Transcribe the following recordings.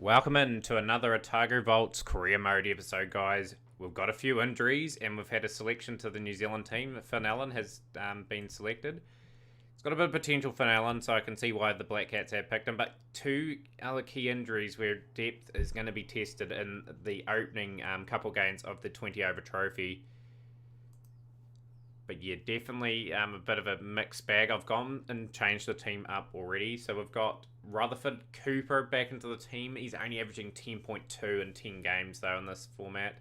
Welcome in to another Otago Vaults career mode episode, guys. We've got a few injuries and we've had a selection to the New Zealand team. Finn Allen has been selected. It's got a bit of potential, Finn Allen, so I can see why the Black Cats have picked him. But two other key injuries where depth is going to be tested in the opening couple games of the 20 over trophy. But yeah, definitely a bit of a mixed bag. I've gone and changed the team up already. So we've got Rutherford Cooper back into the team. He's only averaging 10.2 in 10 games, though, in this format.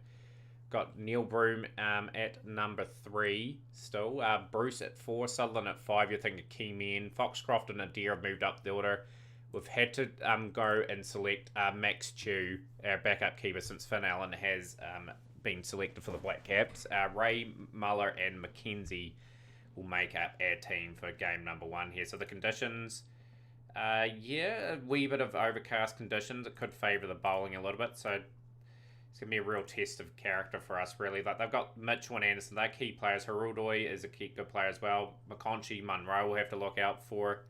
Got Neil Broom at number 3 still. Bruce at 4. Sutherland at 5. You think a key men. Foxcroft and Adair have moved up the order. We've had to go and select Max Chew, our backup keeper, since Finn Allen has been selected for the Black Caps. Ray, Muller and Mackenzie will make up our team for game number 1 here. So the conditions, yeah, a wee bit of overcast conditions. It could favour the bowling a little bit, so it's going to be a real test of character for us, really. Like, they've got Mitchell and Anderson, they're key players. Harudoy is a key good player as well. McConchy, Munro we'll have to look out for.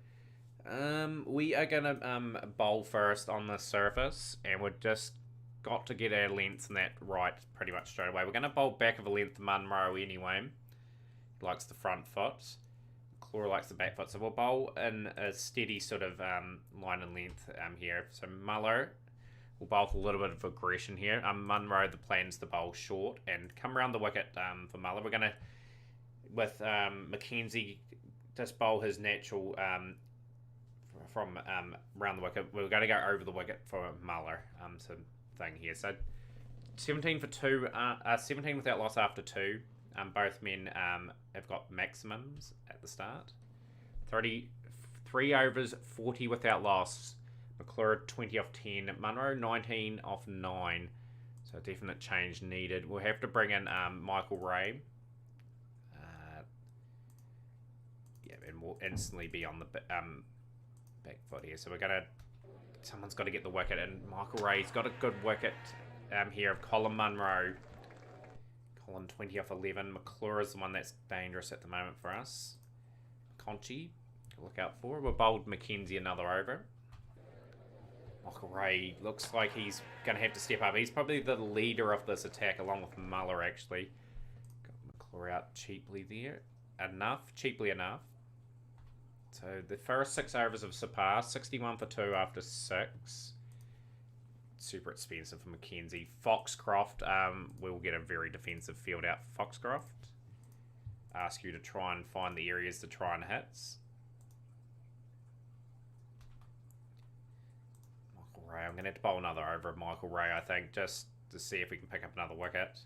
We are going to bowl first on the surface, and we're just got to get our lengths in that right pretty much straight away. We're going to bowl back of a length to Munro anyway. He likes the front foot. Clora likes the back foot. So we'll bowl in a steady sort of line and length here. So Muller will bowl with a little bit of aggression here. Munro, the plan's to bowl short and come around the wicket for Muller. We're going to, with Mackenzie, just bowl his natural from around the wicket. We're going to go over the wicket for Muller. So thing here. So 17 for 2, 17 without loss after 2. Both men have got maximums at the start. 33 overs, 40 without loss. McClure 20 off 10. Munro 19 off 9. So definite change needed. We'll have to bring in Michael Ray. Yeah, and we'll instantly be on the back foot here. So we're going to... Someone's got to get the wicket, and Michael Ray's got a good wicket here of Colin Munro. Colin 20 off 11. McClure is the one that's dangerous at the moment for us. Conchi, look out for. We've bowled Mackenzie another over. Michael Ray looks like he's going to have to step up. He's probably the leader of this attack, along with Muller, actually. Got McClure out cheaply there. Cheaply enough. So the first 6 overs have surpassed. 61 for 2 after 6. Super expensive for Mackenzie. Foxcroft will get a very defensive field out for Foxcroft. Ask you to try and find the areas to try and hits. Michael Ray. I'm going to have to bowl another over of Michael Ray, I think, just to see if we can pick up another wicket.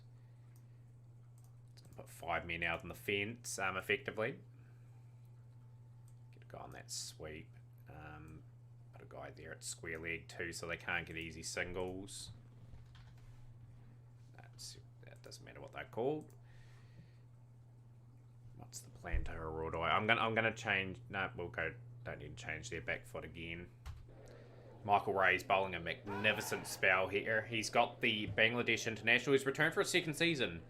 It's going to put 5 men out on the fence, effectively. On that sweep. Put a guy there at square leg too, so they can't get easy singles. That doesn't matter what they're called. What's the plan to Harudoy? I'm gonna change. No, we'll go. Don't need to change their back foot again. Michael Ray's bowling a magnificent spell here. He's got the Bangladesh International. He's returned for a second season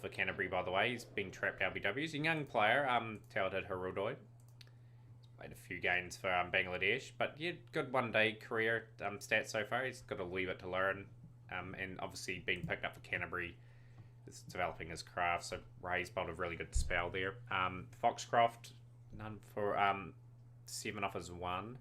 for Canterbury, by the way. He's been trapped LBW. He's a young player. Talented Harudoy. Played a few games for Bangladesh, but yeah, good one-day career stats so far. He's got a wee bit to learn, and obviously being picked up for Canterbury is developing his craft. So Ray's bowled a really good spell there. Foxcroft, none for 7 off his 1.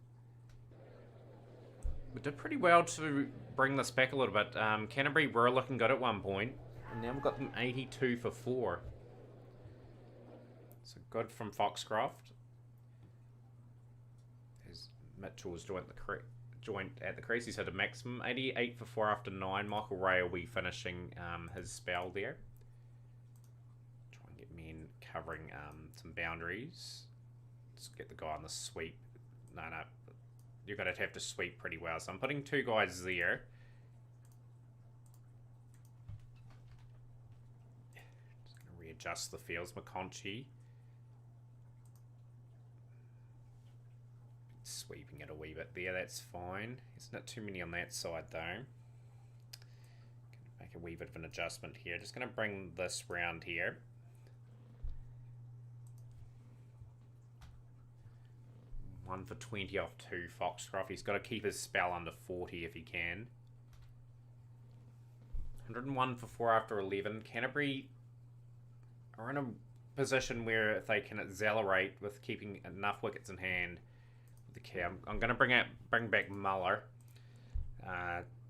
We did pretty well to bring this back a little bit. Canterbury were looking good at one point, and now we've got them 82 for 4. So good from Foxcroft. Mitchell's joint at the crease. He's had a maximum 88 for 4 after 9. Michael Ray will be finishing his spell there. Try and get men covering some boundaries. Let's get the guy on the sweep. No, you're going to have to sweep pretty well. So I'm putting 2 guys there. Just going to readjust the fields. McConchy. Sweeping it a wee bit there, that's fine. There's not too many on that side though. Gonna make a wee bit of an adjustment here. Just gonna bring this round here. 1 for 20 off 2 Foxcroft. He's got to keep his spell under 40 if he can. 101 for 4 after 11. Canterbury are in a position where if they can accelerate with keeping enough wickets in hand with the key. I'm going to bring back Muller.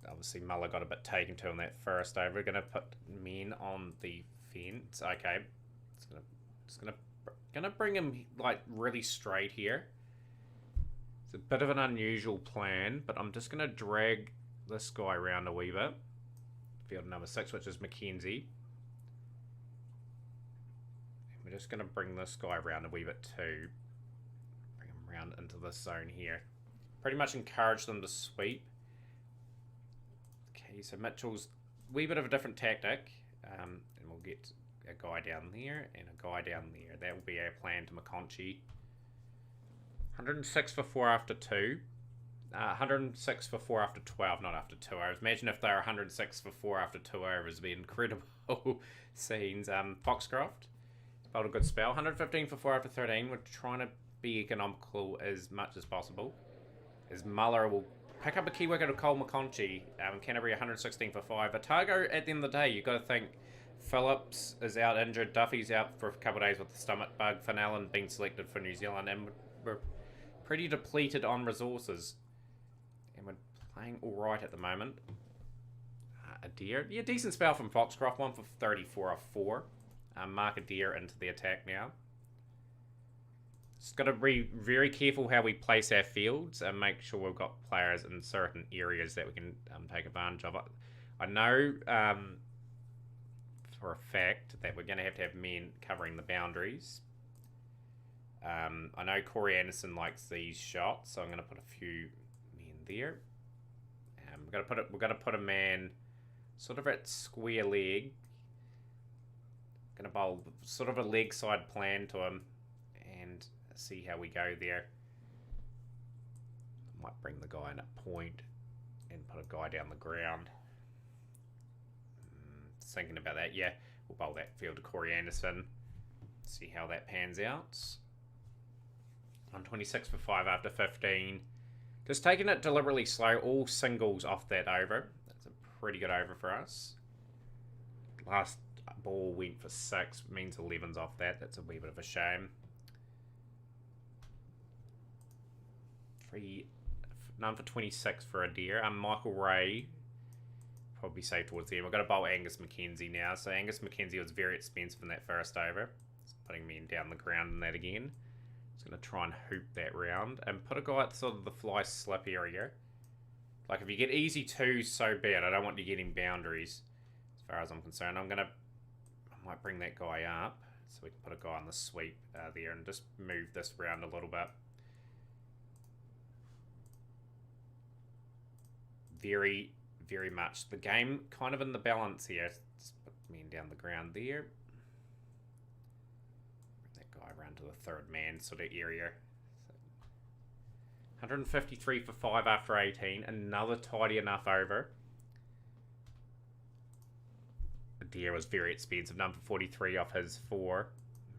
Obviously, Muller got a bit taken to in that first over. We're going to put men on the fence. Okay. It's gonna bring him like really straight here. It's a bit of an unusual plan, but I'm just gonna drag this guy around a wee bit. Field number 6, which is Mackenzie. And we're just gonna bring this guy around a wee bit too. Bring him around into this zone here. Pretty much encourage them to sweep. Okay, so Mitchell's a wee bit of a different tactic. And we'll get a guy down there and a guy down there. That will be our plan to McConchy. 106 for 4 after 2. 106 for 4 after 12, not after 2 hours. Imagine if they were 106 for 4 after 2 hours. It'd be incredible scenes. Foxcroft, bowled a good spell. 115 for 4 after 13. We're trying to be economical as much as possible. As Muller will pick up a key wicket of Cole McConchy. Canterbury 116 for 5. Otago, at the end of the day, you've got to think Phillips is out injured. Duffy's out for a couple of days with the stomach bug. Fannellan being selected for New Zealand. And we're pretty depleted on resources. And we're playing alright at the moment. Adair. Yeah, decent spell from Foxcroft. 1 for 34 off 4. Mark Adair into the attack now. Just got to be very careful how we place our fields and make sure we've got players in certain areas that we can take advantage of. I know for a fact that we're going to have men covering the boundaries. I know Corey Anderson likes these shots, so I'm going to put a few men there. We're going to put a man sort of at square leg. Going to bowl sort of a leg side plan to him and see how we go there. I might bring the guy in at point and put a guy down the ground. Thinking about that, yeah, we'll bowl that field to Corey Anderson. See how that pans out. On 26 for 5 after 15. Just taking it deliberately slow, all singles off that over. That's a pretty good over for us. Last ball went for 6, means 11's off that. That's a wee bit of a shame. None for 26 for Adair. Michael Ray, probably safe towards the end. We're going to bowl Angus Mackenzie now. So Angus Mackenzie was very expensive in that first over. Just putting me down the ground in that again. Just going to try and hoop that round. And put a guy at sort of the fly slip area. Like if you get easy 2, so bad. I don't want you getting boundaries as far as I'm concerned. I might bring that guy up. So we can put a guy on the sweep there and just move this around a little bit. Very, very much the game kind of in the balance here. Just put men down the ground there. Bring that guy around to the third man sort of area. So 153 for 5 after 18. Another tidy enough over. Adair was very expensive. Number 43 off his 4.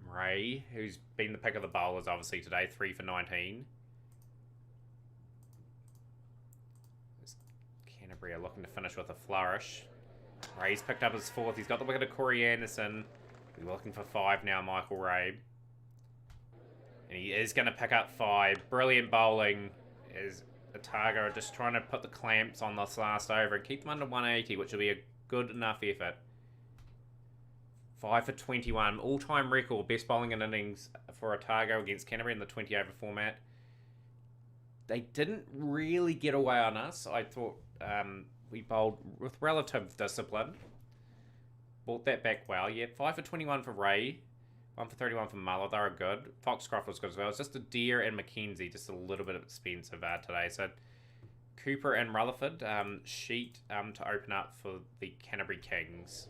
Ray, who's been the pick of the bowlers obviously today. 3 for 19. Canterbury are looking to finish with a flourish. Ray's picked up his 4th. He's got the wicket of Corey Anderson. We're looking for 5 now, Michael Ray. And he is going to pick up 5. Brilliant bowling is Otago just trying to put the clamps on this last over and keep them under 180, which will be a good enough effort. 5 for 21. All-time record. Best bowling in innings for Otago against Canterbury in the 20 over format. They didn't really get away on us. I thought we bowled with relative discipline. Brought that back well. Yeah, 5 for 21 for Ray. 1 for 31 for Muller. They were good. Foxcroft was good as well. It's just Adair and Mackenzie, just a little bit expensive today. So Cooper and Rutherford, sheet to open up for the Canterbury Kings.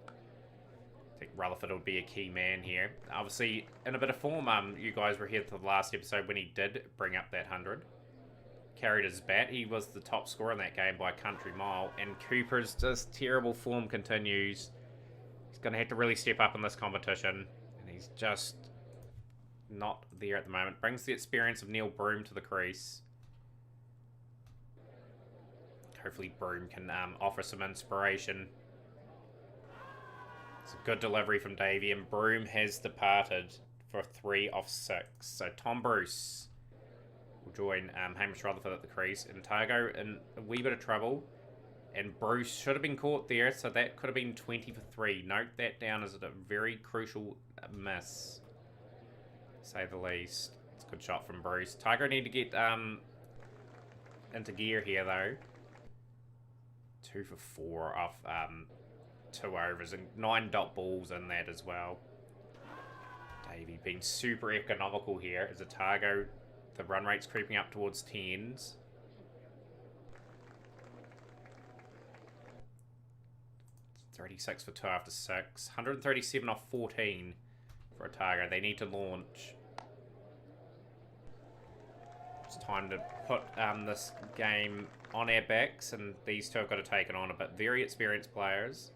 I think Rutherford will be a key man here. Obviously, in a bit of form, you guys were here for the last episode when he did bring up that 100. Carried his bat. He was the top scorer in that game by a country mile. And Cooper's just terrible form continues. He's going to have to really step up in this competition. And he's just not there at the moment. Brings the experience of Neil Broom to the crease. Hopefully Broom can offer some inspiration. It's a good delivery from Davey, and Broom has departed for 3 off 6. So Tom Bruce will join Hamish Rutherford at the crease. And Otago in a wee bit of trouble. And Bruce should have been caught there, so that could have been 20 for 3. Note that down as a very crucial miss, to say the least. It's a good shot from Bruce. Otago need to get into gear here, though. 2 for 4 off 2 overs, and 9 dot balls in that as well. Davey being super economical here as Otago, the run rate's creeping up towards 10s. It's 36 for 2 after 6. 137 off 14 for Otago. They need to launch. It's time to put this game on our backs, and these two have got to take it on a bit. Very experienced players.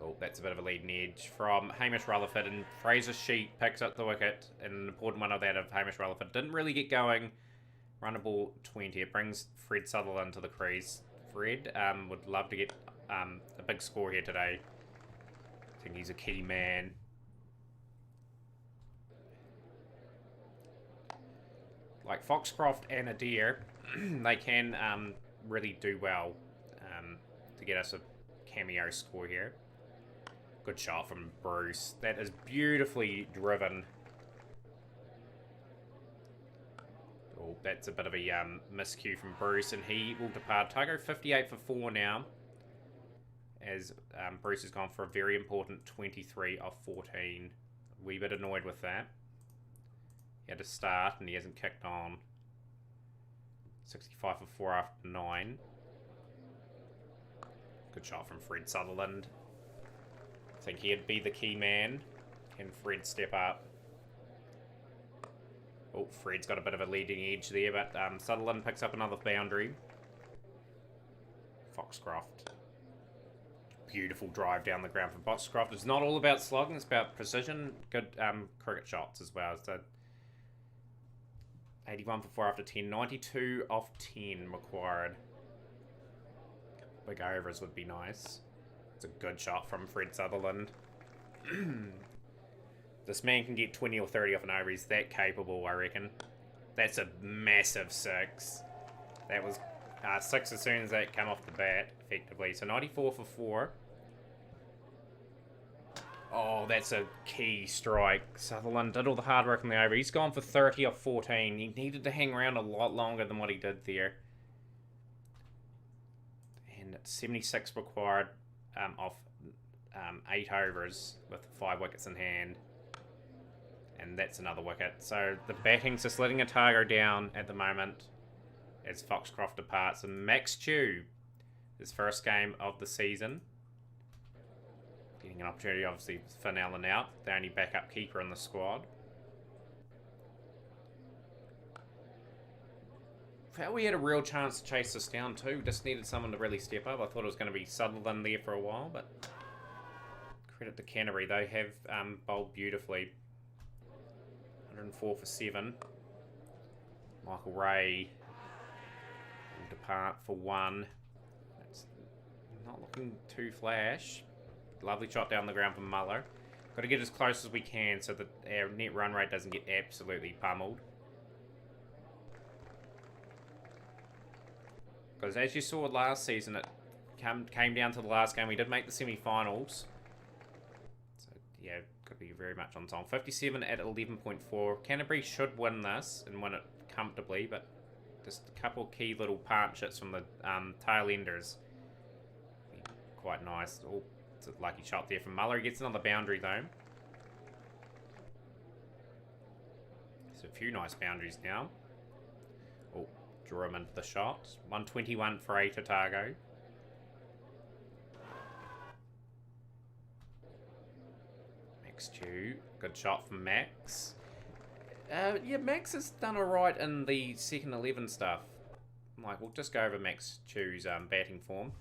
Oh, that's a bit of a leading edge from Hamish Rutherford, and Fraser Sheet picks up the wicket. An important one of that of Hamish Rutherford. Didn't really get going. Run a ball 20. It brings Fred Sutherland to the crease. Fred would love to get a big score here today. I think he's a key man. Like Foxcroft and Adair, they can really do well to get us a cameo score here. Good shot from Bruce. That is beautifully driven. Oh, that's a bit of a miscue from Bruce, and he will depart. Otago 58 for 4 now, as Bruce has gone for a very important 23 off 14. A wee bit annoyed with that. He had to start, and he hasn't kicked on. 65 for 4 after 9. Good shot from Fred Sutherland. I think he'd be the key man. Can Fred step up? Oh, Fred's got a bit of a leading edge there, but Sutherland picks up another boundary. Foxcroft. Beautiful drive down the ground from Foxcroft. It's not all about slogging, it's about precision. Good cricket shots as well. So 81 for 4 after 10. 92 off 10 required. Big overs would be nice. It's a good shot from Fred Sutherland. This man can get 20 or 30 off an over. He's that capable, I reckon. That's a massive 6. That was 6 as soon as that came off the bat, effectively. So 94 for 4. Oh, that's a key strike. Sutherland did all the hard work on the over. He's gone for 30 off 14. He needed to hang around a lot longer than what he did there. And 76 required off 8 overs with 5 wickets in hand. And that's another wicket. So the batting's just letting Otago down at the moment as Foxcroft departs. And Max Chew, his first game of the season, getting an opportunity, obviously, with Finn Allen out, the only backup keeper in the squad. Felt we had a real chance to chase this down too. Just needed someone to really step up. I thought it was going to be Sutherland there for a while, but credit to Canterbury. They have bowled beautifully. 104 for 7. Michael Ray will depart for 1. That's not looking too flash. Lovely shot down the ground from Muller. Got to get as close as we can so that our net run rate doesn't get absolutely pummeled. Because as you saw last season, it came down to the last game. We did make the semi-finals. So, yeah, could be very much on time. 57 at 11.4. Canterbury should win this and win it comfortably, but just a couple of key little partnerships from the tail enders. Quite nice. Oh, it's a lucky shot there from Muller. He gets another boundary, though. There's a few nice boundaries now. Oh, draw him into the shot. 121 for 8 Otago. Max Chew. Good shot from Max. Yeah, Max has done alright in the second 11 stuff. Like, we'll just go over Max Chew's batting form.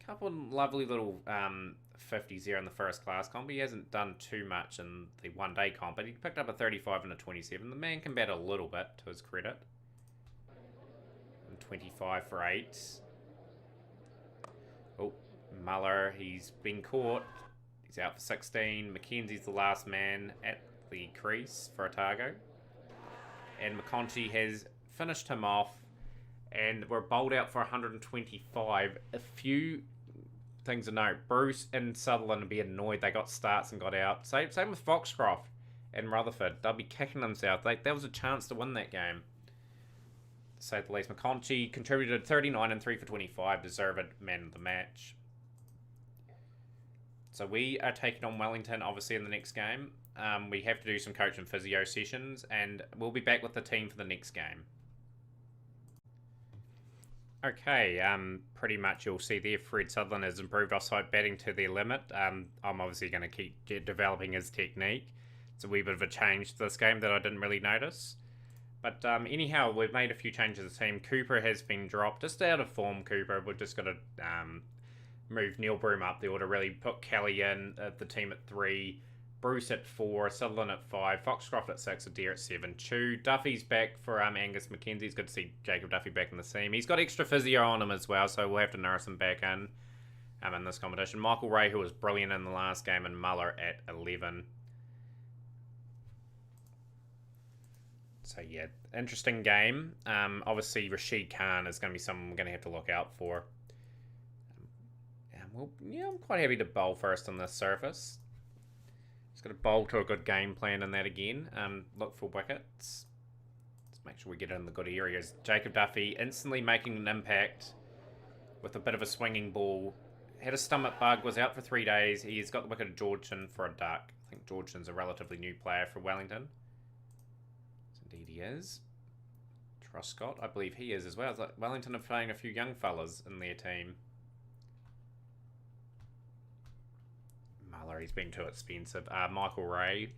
couple of lovely little 50s here in the first class comp. He hasn't done too much in the one-day comp, but he picked up a 35 and a 27. The man can bat a little bit, to his credit. And 25 for 8. Oh, Muller, he's been caught. He's out for 16. Mackenzie's the last man at the crease for Otago. And McConchie has finished him off. And we're bowled out for 125. A few things to note. Bruce and Sutherland would be annoyed they got starts and got out. Same with Foxcroft and Rutherford. They'll be kicking themselves. There was a chance to win that game. To say the least. McConchie contributed 39 and 3 for 25. Deserved man of the match. So we are taking on Wellington, obviously, in the next game. We have to do some coach and physio sessions. And we'll be back with the team for the next game. Okay, pretty much you'll see there Fred Sutherland has improved off-side batting to their limit. I'm obviously going to keep developing his technique. It's a wee bit of a change to this game that I didn't really notice. But anyhow, we've made a few changes to the team. Cooper has been dropped. Just out of form, Cooper. We've just got to move Neil Broom up the order, really put Kelly in the team at 3. Bruce at 4, Sutherland at 5, Foxcroft at 6, Adair at 7. Chew, Duffy's back for Angus Mackenzie. It's good to see Jacob Duffy back in the team. He's got extra physio on him as well, so we'll have to nurse him back in this competition. Michael Ray, who was brilliant in the last game, and Muller at 11. So yeah, interesting game. Obviously, Rashid Khan is going to be someone we're going to have to look out for. I'm quite happy to bowl first on this surface. Just got to bowl to a good game plan in that again. Look for wickets. Let's make sure we get it in the good areas. Jacob Duffy instantly making an impact with a bit of a swinging ball. Had a stomach bug, was out for 3 days. He's got the wicket of Georgian for a duck. I think Georgian's a relatively new player for Wellington. Indeed he is. Truscott, I believe he is as well. It's like Wellington are playing a few young fellas in their team. Muller, he's been too expensive. Michael Ray.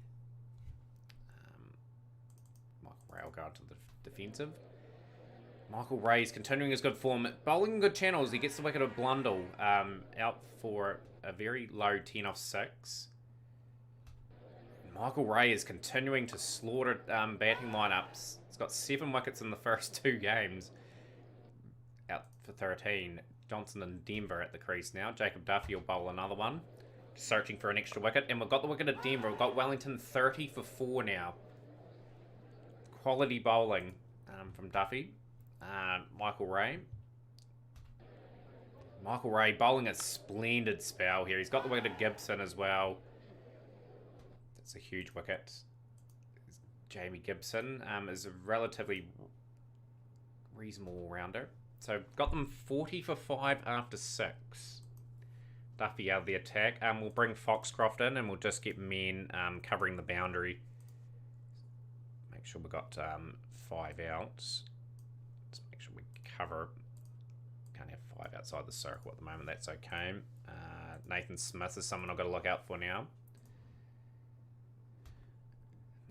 Michael Ray will go to the defensive. Michael Ray's continuing his good form. Bowling good channels. He gets the wicket of Blundell. Out for a very low 10 off 6. Michael Ray is continuing to slaughter batting lineups. He's got 7 wickets in the first 2 games. Out for 13. Johnson and Denver at the crease now. Jacob Duffy will bowl another one. Searching for an extra wicket. And we've got the wicket at Denver. We've got Wellington 30 for 4 now. Quality bowling from Duffy. Michael Ray. Michael Ray bowling a splendid spell here. He's got the wicket at Gibson as well. That's a huge wicket. Jamie Gibson is a relatively reasonable all-rounder. So got them 40 for 5 after 6. Duffy out of the attack. We'll bring Foxcroft in and we'll just get men covering the boundary. Make sure we've got 5 outs. Let's make sure we cover. Can't have 5 outside the circle at the moment. That's okay. Nathan Smith is someone I've got to look out for now.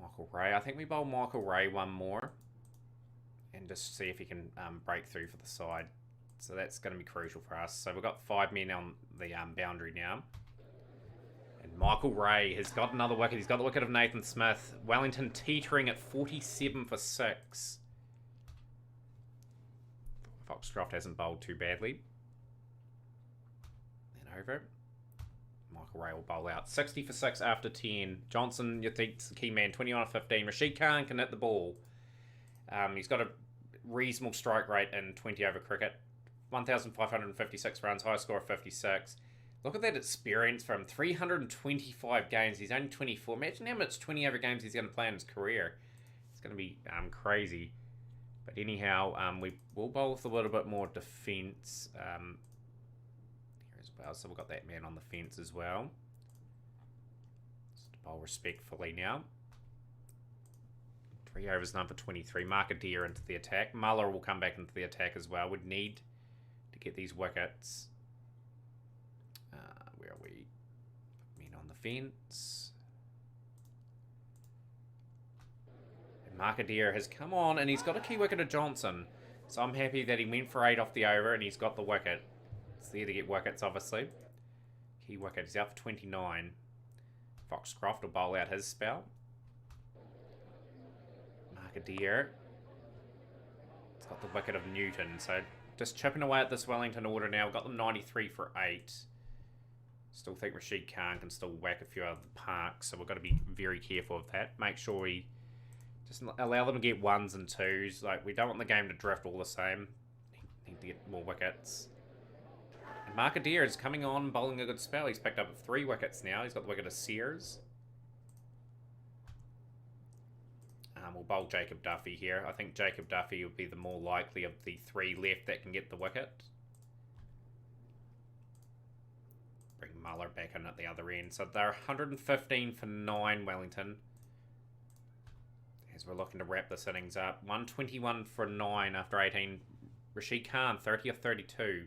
Michael Ray. I think we bowl Michael Ray one more. And just see if he can break through for the side. So that's going to be crucial for us. So we've got 5 men on the boundary now. And Michael Ray has got another wicket. He's got the wicket of Nathan Smith. Wellington teetering at 47 for 6. Foxcroft hasn't bowled too badly. And over. Michael Ray will bowl out. 60 for 6 after 10. Johnson, you think, is the key man. 21 for 15. Rashid Khan can hit the ball. He's got a reasonable strike rate in 20 over cricket. 1,556 runs, high score of 56. Look at that experience from 325 games. He's only 24. Imagine how much 20 over games he's going to play in his career. It's going to be crazy. But anyhow, we will bowl with a little bit more defence here as well. So we've got that man on the fence as well. Just bowl respectfully now. 3 overs, number 23. Mark Adair into the attack. Muller will come back into the attack as well. Would need to get these wickets. Where are we? Men on the fence. And Mark Adair has come on and he's got a key wicket of Johnson. So I'm happy that he went for 8 off the over and he's got the wicket. It's there to get wickets, obviously. Key wicket. He's out for 29. Foxcroft will bowl out his spell. Markadeer. It's got the wicket of Newton. So just chipping away at this Wellington order now. We've got them 93 for 8. Still think Rashid Khan can still whack a few out of the park. So we've got to be very careful of that. Make sure we just allow them to get 1s and 2s. Like, we don't want the game to drift all the same. Need to get more wickets. And Markadeer is coming on, bowling a good spell. He's picked up 3 wickets now. He's got the wicket of Sears. We'll bowl Jacob Duffy here. I think Jacob Duffy will be the more likely of the 3 left that can get the wicket. Bring Muller back in at the other end. So they're 115 for 9, Wellington. As we're looking to wrap this innings up. 121 for 9 after 18. Rashid Khan, 30 of 32.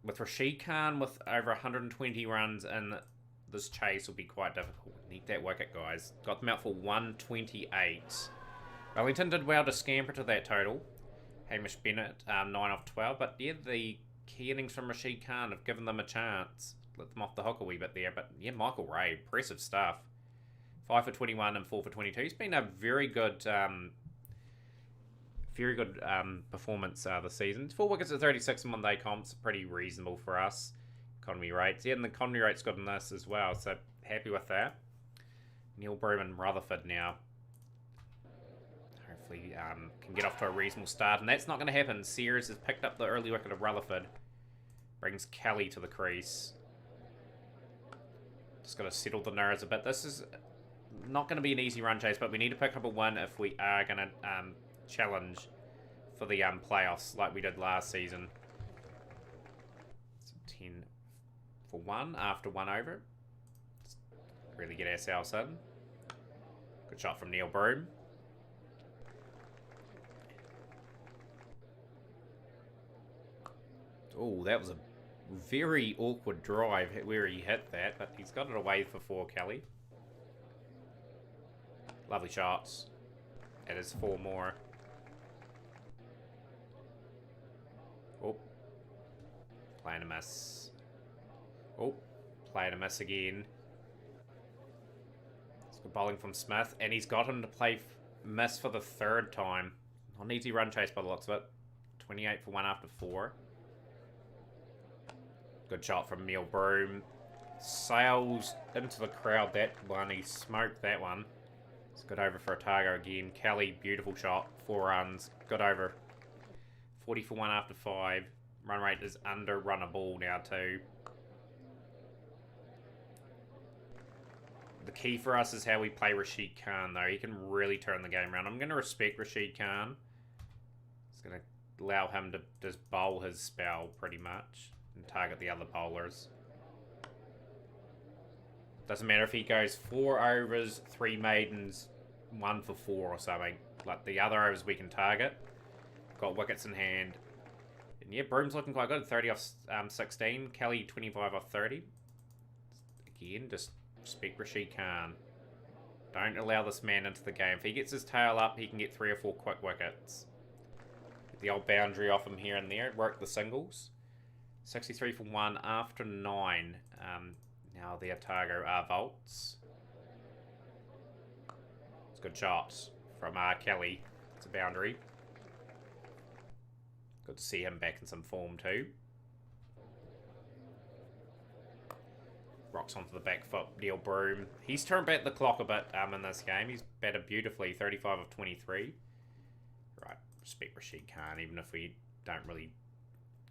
With Rashid Khan with over 120 runs in this chase will be quite difficult. Need that wicket, guys. Got them out for 128. Wellington did well to scamper to that total. Hamish Bennett, 9 off 12. But yeah, the key innings from Rashid Khan have given them a chance. Let them off the hook a wee bit there. But yeah, Michael Ray, impressive stuff. 5 for 21 and 4 for 22. He's been a very good performance this season. 4 wickets at 36 in one-day comps. Pretty reasonable for us. Economy rates. Yeah, and the economy rate's good in this as well. So happy with that. Neil Broome and Rutherford now. Hopefully can get off to a reasonable start. And that's not going to happen. Sears has picked up the early wicket of Rutherford. Brings Kelly to the crease. Just got to settle the nerves a bit. This is not going to be an easy run chase, but we need to pick up a win if we are going to challenge for the playoffs like we did last season. So 10 for 1 after 1 over. Let's really get ourselves in. Good shot from Neil Broome. Oh, that was a very awkward drive where he hit that, but he's got it away for 4, Kelly. Lovely shots. It is 4 more. Oh. Playing a miss. Oh. Playing a miss again. It's good bowling from Smith. And he's got him to play miss for the 3rd time. Not an easy run chase by the looks of it. 28 for 1 after 4. Good shot from Neil Broome. Sails into the crowd that one. He smoked that one. It's good over for Otago again. Kelly, beautiful shot. 4 runs. Good over. 40 for 1 after 5. Run rate is under run a ball now too. The key for us is how we play Rashid Khan though. He can really turn the game around. I'm going to respect Rashid Khan. It's going to allow him to just bowl his spell pretty much and target the other bowlers. Doesn't matter if he goes 4 overs, 3 maidens, 1 for 4 or something. Like the other overs we can target. Got wickets in hand. And yeah, Broome's looking quite good. 30 off 16. Kelly 25 off 30. Again, just respect Rashid Khan. Don't allow this man into the game. If he gets his tail up, he can get 3 or 4 quick wickets. Get the old boundary off him here and there. Work the singles. 63 for 1 after 9. Now the Otago volts. It's a good shot from Kelly. It's a boundary. Good to see him back in some form too. Rocks onto the back foot, Neil Broome. He's turned back the clock a bit in this game. He's batted beautifully, 35 of 23. Right, respect Rashid Khan, even if we don't really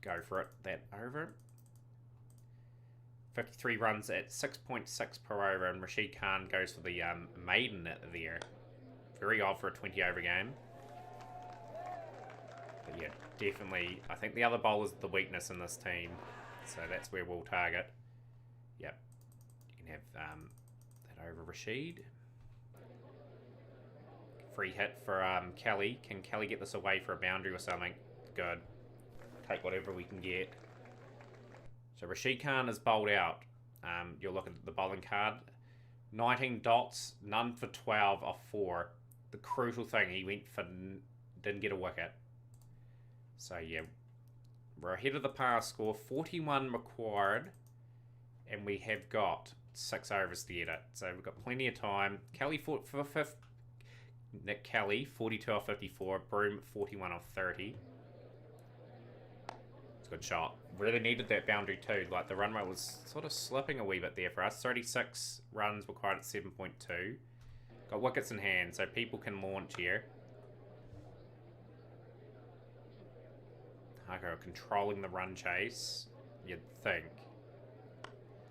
go for it that over. 53 runs at 6.6 per over, and Rashid Khan goes for the maiden there. Very odd for a 20 over game. But yeah, definitely, I think the other bowler's the weakness in this team. So that's where we'll target. Yep. You can have that over Rashid. Free hit for Kelly. Can Kelly get this away for a boundary or something? Good. Take whatever we can get. So Rashid Khan is bowled out. You're looking at the bowling card. 19 dots, none for 12 off 4. The crucial thing, he went for, didn't get a wicket. So yeah, We're ahead of the pass score, 41 required, and we have got 6 overs to get it. So we've got plenty of time. Kelly for fifth. Nick Kelly, 42 off 54. Broom, 41 off 30. It's a good shot. Really needed that boundary too. Like, the run rate was sort of slipping a wee bit there for us. 36 runs required at 7.2. Got wickets in hand, so people can launch here. Otago controlling the run chase, you'd think.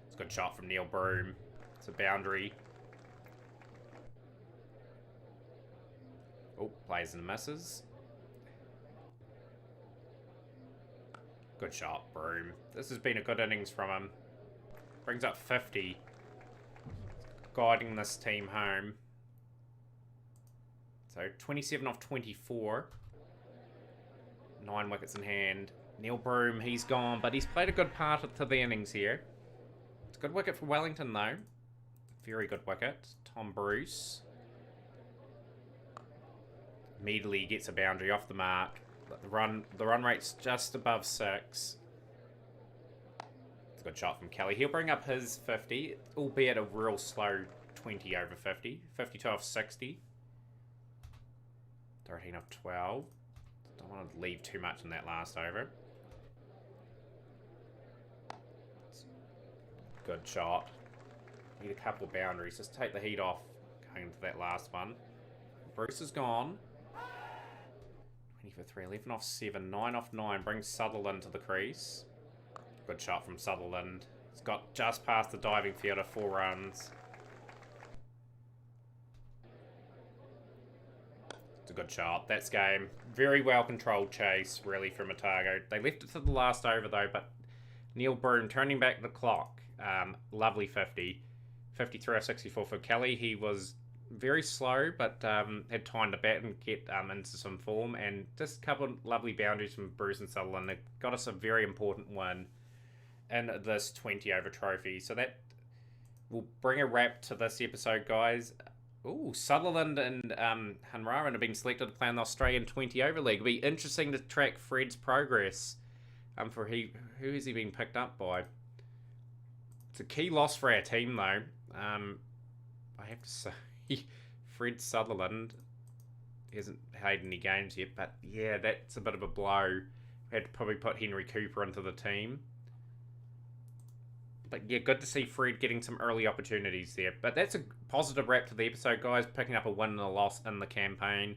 It's a good shot from Neil Broom. It's a boundary. Oh, plays and misses. Good shot, Broom. This has been a good innings from him. Brings up 50. Guiding this team home. So 27 off 24. 9 wickets in hand. Neil Broom, he's gone, but he's played a good part to the innings here. It's a good wicket for Wellington, though. Very good wicket. Tom Bruce. Immediately gets a boundary off the mark. The run rate's just above 6. It's a good shot from Kelly. He'll bring up his 50, albeit a real slow 20 over 50. 52 off 60. 13 off 12. Don't want to leave too much in that last over. Good shot. Need a couple of boundaries. Just take the heat off going into that last one. Bruce is gone. 20 for 3. 11 off 7. 9 off 9. Brings Sutherland to the crease. Good shot from Sutherland. He's got just past the diving fielder. 4 runs. It's a good shot. That's game. Very well controlled chase, really, from Otago. They left it to the last over, though, but Neil Broom turning back the clock. Lovely 50. 53 off 64 for Kelly. He was very slow, but had time to bat and get into some form. And just a couple of lovely boundaries from Bruce and Sutherland. They got us a very important win in this 20-over trophy. So that will bring a wrap to this episode, guys. Ooh, Sutherland and Hanrahan have been selected to play in the Australian 20-over league. It'll be interesting to track Fred's progress. Who has he been picked up by? It's a key loss for our team, though. I have to say, Fred Sutherland hasn't played any games yet, but yeah, that's a bit of a blow. Had to probably put Henry Cooper into the team. But yeah, good to see Fred getting some early opportunities there. But that's a positive wrap to the episode, guys. Picking up a win and a loss in the campaign.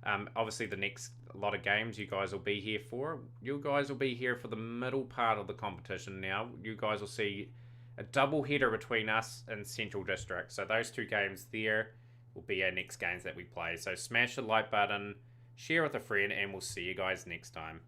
Obviously, the next lot of games you guys will be here for. You guys will be here for the middle part of the competition now. You guys will see a double header between us and Central District. So those 2 games there will be our next games that we play. So smash the like button, share with a friend, and we'll see you guys next time.